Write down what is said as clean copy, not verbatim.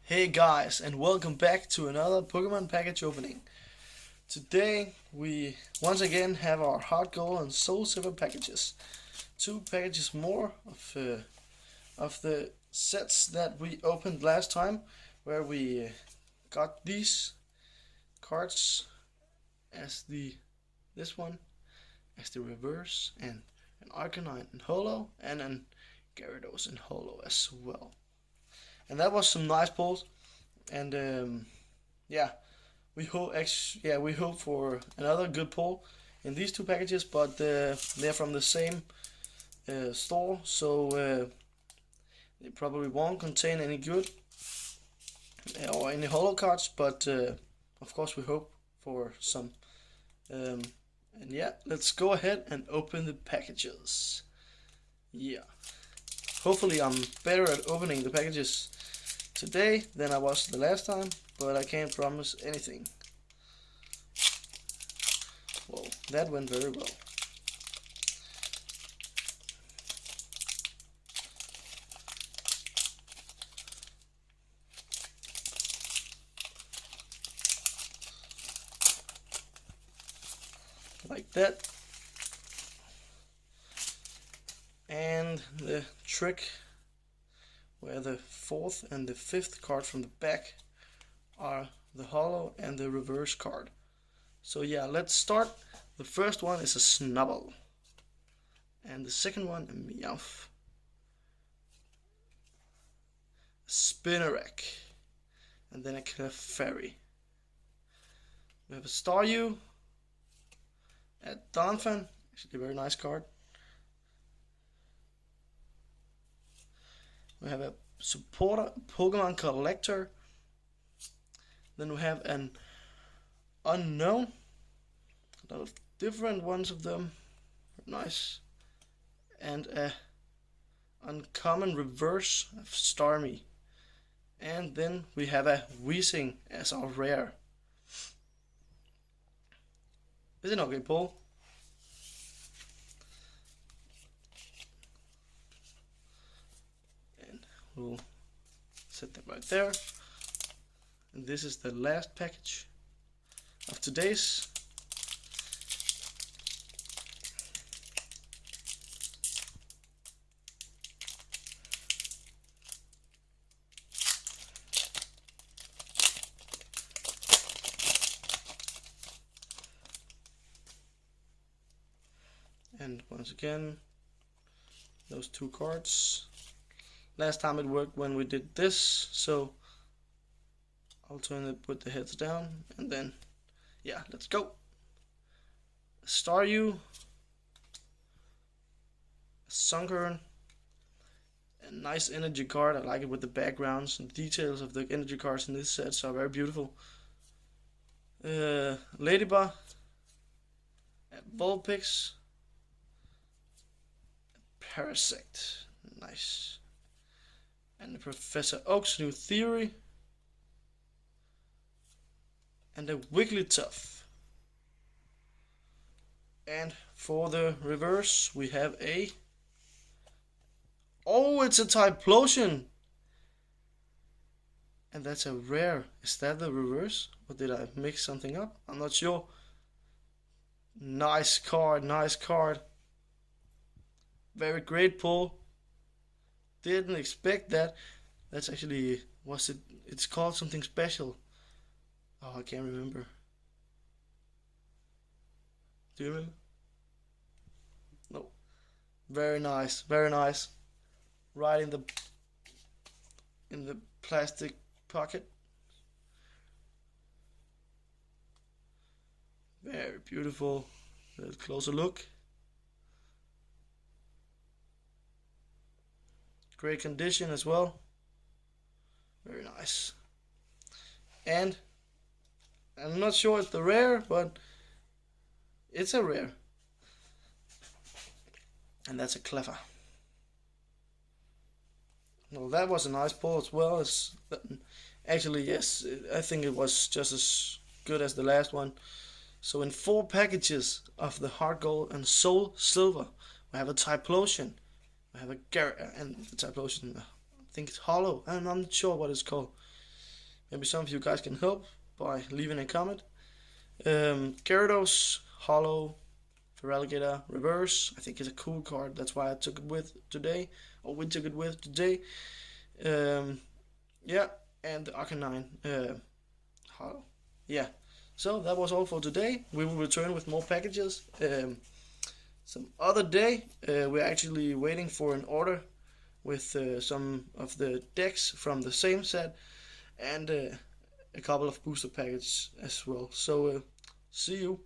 Hey guys, and welcome back to another Pokemon package opening. Today we once again have our Heart Gold and Soul Silver packages. Two packages more of the sets that we opened last time, where we got these cards as this one as the reverse, and an Arcanine in holo, and an Gyarados in holo as well. And that was some nice pulls. And yeah, we hope for another good pull in these two packages, but they're from the same store, so they probably won't contain any good or any holo cards. But of course, we hope for some. And yeah, let's go ahead and open the packages. Yeah, hopefully I'm better at opening the packages today than I was the last time, but I can't promise anything. Well, that went very well. Like that. And the trick where the fourth and the fifth card from the back are the holo and the reverse card. So yeah, let's start. The first one is a Snubbull, and the second one a Meowth, a Spinarak, and then a Clefairy. We have a Staryu, a Donphan, actually a very nice card. We have a supporter Pokemon Collector. Then we have an Unknown. A lot of different ones of them. Nice. And a uncommon reverse of Starmie. And then we have a Weezing as our rare. Is it okay, Paul? We'll set them right there. And this is the last package of today's. And once again, those two cards. Last time it worked when we did this, so I'll turn it, put the heads down, and then, yeah, let's go. Staryu, Sunkern, a nice energy card. I like it with the backgrounds and details of the energy cards in this set, are very beautiful. Ladybug, Vulpix, Parasect, nice. And Professor Oak's new theory, and a Wigglytuff. And for the reverse, we have a... Oh, it's a Typhlosion! And that's a rare. Is that the reverse? Or did I mix something up? I'm not sure. Nice card, nice card. Very great pull. Didn't expect that. That's actually... It's called something special. Oh, I can't remember. Do you remember? No. Very nice, very nice. Right in the plastic pocket. Very beautiful. Let's closer look. Great condition as well. Very nice. And I'm not sure it's the rare, but it's a rare. And that's a Cleffa. Well, that was a nice pull as well. Actually, yes, I think it was just as good as the last one. So in 4 packages of the Heart Gold and Soul Silver, we have a Typhlosion, we have a and the Typhlosion, I think it's holo, I'm not sure what it's called. Maybe some of you guys can help by leaving a comment. Gyarados, Hollow, Feraligatr, Reverse. I think it's a cool card. That's why I took it with today, or we took it with today. Yeah, and the Arcanine, Hollow. Yeah. So that was all for today. We will return with more packages some other day. We're actually waiting for an order with some of the decks from the same set and a couple of booster packages as well. So see you.